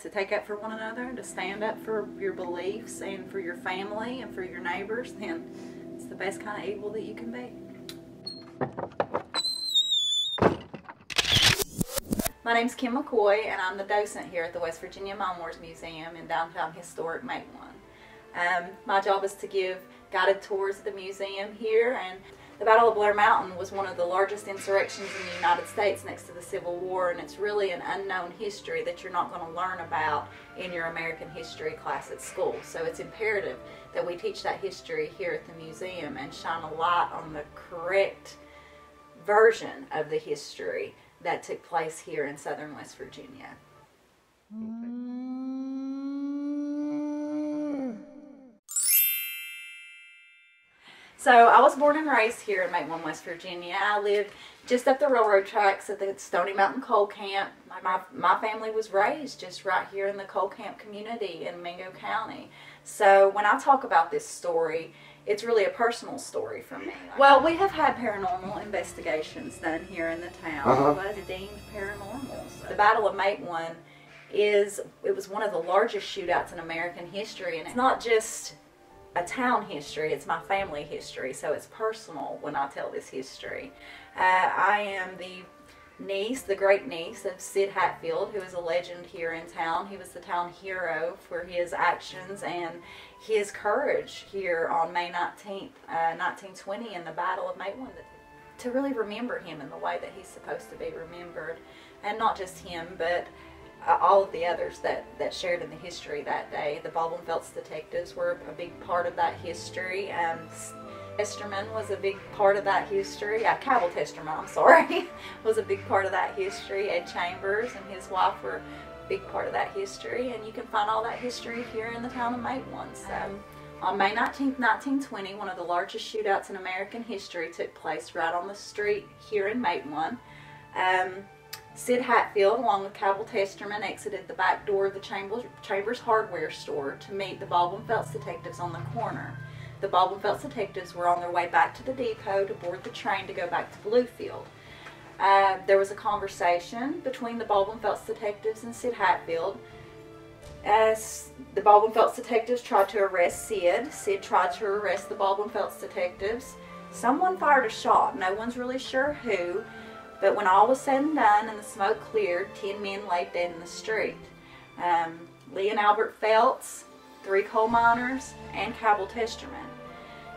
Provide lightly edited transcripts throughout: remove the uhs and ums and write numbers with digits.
to take up for one another, to stand up for your beliefs and for your family and for your neighbors, then it's the best kind of equal that you can be. My name's Kim McCoy, and I'm the docent here at the West Virginia Mine Wars Museum in downtown historic Maitland. My job is to give guided tours of the museum here, and the Battle of Blair Mountain was one of the largest insurrections in the United States next to the Civil War, and it's really an unknown history that you're not going to learn about in your American history class at school. So it's imperative that we teach that history here at the museum and shine a light on the correct version of the history that took place here in southern West Virginia. So I was born and raised here in Maitland, West Virginia. I lived just up the railroad tracks at the Stony Mountain Coal Camp. My family was raised just right here in the coal camp community in Mingo County. So when I talk about this story, it's really a personal story for me. Well, we have had paranormal investigations done here in the town. It was deemed paranormal. So the Battle of Maitland it was one of the largest shootouts in American history, and it's not just a town history, it's my family history, so it's personal when I tell this history. I am the great niece of Sid Hatfield, who is a legend here in town. He was the town hero for his actions and his courage here on May 19th, 1920 in the Battle of Maitland. To really remember him in the way that he's supposed to be remembered, and not just him, but all of the others that shared in the history that day. The Baldwin-Felts detectives were a big part of that history. Testerman was a big part of that history. Cabell Testerman, I'm sorry, was a big part of that history. Ed Chambers and his wife were a big part of that history, and you can find all that history here in the town of Maitland. So, on May 19th, 1920, one of the largest shootouts in American history took place right on the street here in Maitland. Sid Hatfield, along with Cabell Testerman, exited the back door of the Chambers hardware store to meet the Baldwin-Felts detectives on the corner. The Baldwin-Felts detectives were on their way back to the depot to board the train to go back to Bluefield. There was a conversation between the Baldwin-Felts detectives and Sid Hatfield. As the Baldwin-Felts detectives tried to arrest Sid, Sid tried to arrest the Baldwin-Felts detectives. Someone fired a shot. No one's really sure who. But when all was said and done and the smoke cleared, 10 men lay dead in the street. Lee and Albert Felts, 3 coal miners, and Cabell Testerman.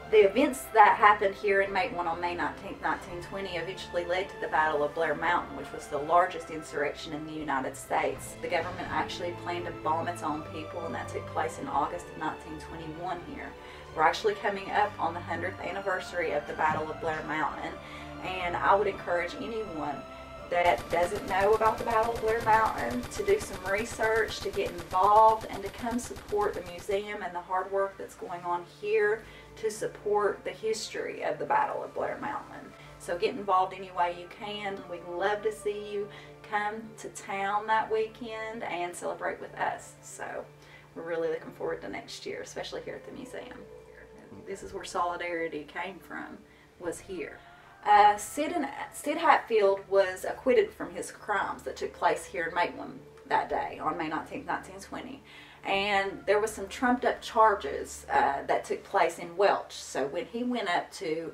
The events that happened here in Maitland on May 19, 1920 eventually led to the Battle of Blair Mountain, which was the largest insurrection in the United States. The government actually planned to bomb its own people, and that took place in August of 1921 here. We're actually coming up on the 100th anniversary of the Battle of Blair Mountain. And I would encourage anyone that doesn't know about the Battle of Blair Mountain to do some research, to get involved, and to come support the museum and the hard work that's going on here to support the history of the Battle of Blair Mountain. So get involved any way you can. We'd love to see you come to town that weekend and celebrate with us. So we're really looking forward to next year, especially here at the museum. This is where solidarity came from, was here. Sid Hatfield was acquitted from his crimes that took place here in Maitland that day on May 19, 1920. And there was some trumped up charges that took place in Welch. So when he went up to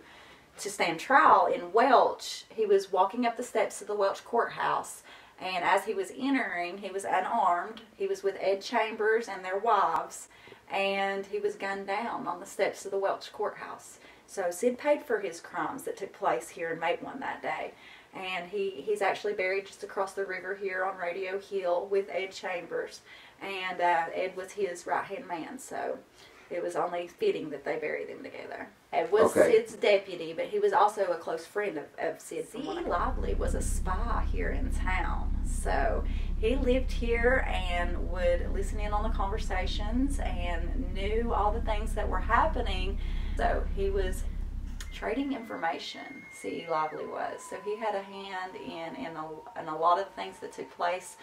stand trial in Welch, he was walking up the steps of the Welch courthouse, and as he was entering, he was unarmed. He was with Ed Chambers and their wives, and he was gunned down on the steps of the Welch courthouse. So Sid paid for his crimes that took place here in Maitland that day. And he's actually buried just across the river here on Radio Hill with Ed Chambers. And Ed was his right-hand man, so it was only fitting that they buried them together. Ed was Sid's deputy, but he was also a close friend of Sid. C. Lively was a spy here in town. So he lived here and would listen in on the conversations and knew all the things that were happening. So he was trading information, C.E. Lively was. So he had a hand in a lot of the things that took place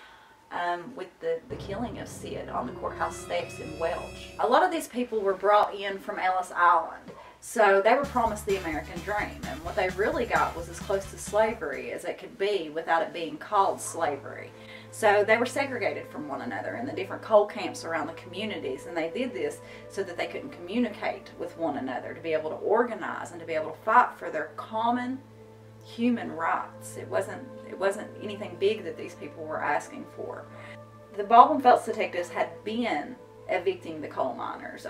with the killing of Sid on the courthouse steps in Welch. A lot of these people were brought in from Ellis Island. So they were promised the American dream, and what they really got was as close to slavery as it could be without it being called slavery. So they were segregated from one another in the different coal camps around the communities, and they did this so that they couldn't communicate with one another, to be able to organize and to be able to fight for their common human rights. It wasn't anything big that these people were asking for. The Baldwin Felts detectives had been evicting the coal miners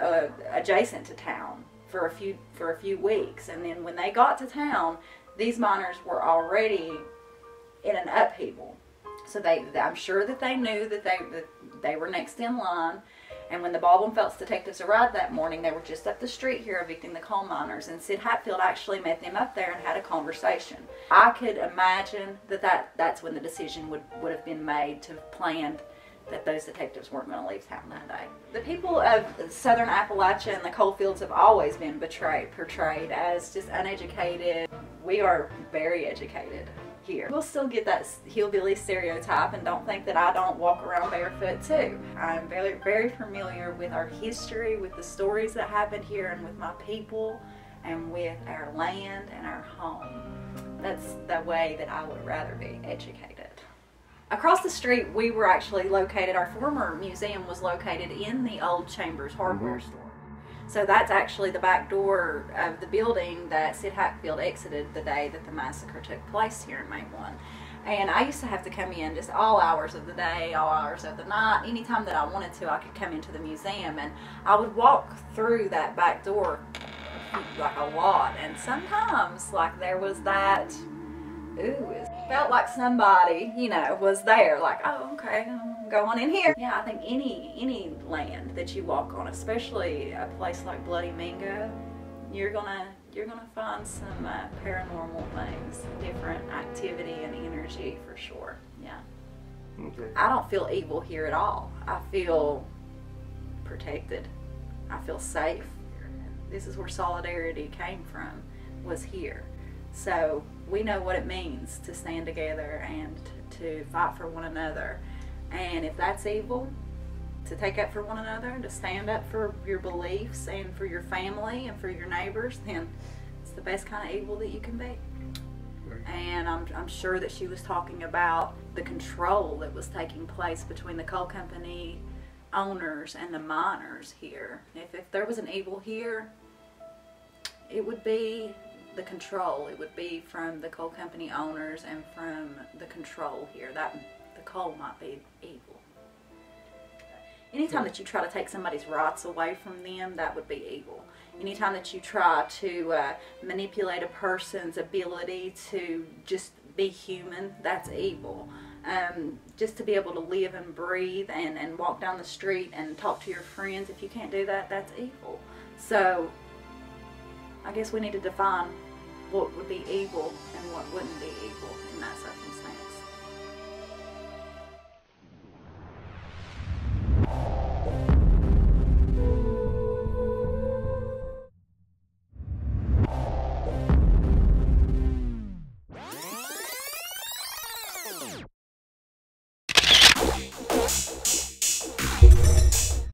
adjacent to town for a few weeks, and then when they got to town, these miners were already in an upheaval. So I'm sure that they knew that they were next in line. And when the Baldwin Felts detectives arrived that morning, they were just up the street here evicting the coal miners, and Sid Hatfield actually met them up there and had a conversation. I could imagine that's when the decision would have been made to have planned that those detectives weren't going to leave town that day. The people of southern Appalachia and the coal fields have always been portrayed as just uneducated. We are very educated here. We'll still get that hillbilly stereotype, and don't think that I don't walk around barefoot too. I'm very, very familiar with our history, with the stories that happened here, and with my people, and with our land and our home. That's the way that I would rather be educated. Across the street, we were actually located, our former museum was located in the old Chambers hardware store. So that's actually the back door of the building that Sid Hatfield exited the day that the massacre took place here in Main 1. And I used to have to come in just all hours of the day, all hours of the night. Anytime that I wanted to, I could come into the museum, and I would walk through that back door like a lot. And sometimes, like, there was that, ooh, it felt like somebody, you know, was there, like, oh, okay, I'm going in here. Yeah, I think any land that you walk on, especially a place like Bloody Mingo, you're gonna find some paranormal things, different activity and energy for sure. Yeah. Okay. I don't feel evil here at all. I feel protected. I feel safe. This is where solidarity came from, was here. So we know what it means to stand together and to fight for one another. And if that's evil, to take up for one another, to stand up for your beliefs and for your family and for your neighbors, then it's the best kind of evil that you can be. And I'm sure that she was talking about the control that was taking place between the coal company owners and the miners here. If there was an evil here, it would be the control. It would be from the coal company owners and from the control here. That the coal might be evil. Anytime that you try to take somebody's rights away from them, that would be evil. Anytime that you try to manipulate a person's ability to just be human, that's evil. Just to be able to live and breathe and walk down the street and talk to your friends, if you can't do that, that's evil. So I guess we need to define what would be evil and what wouldn't be evil in that circumstance.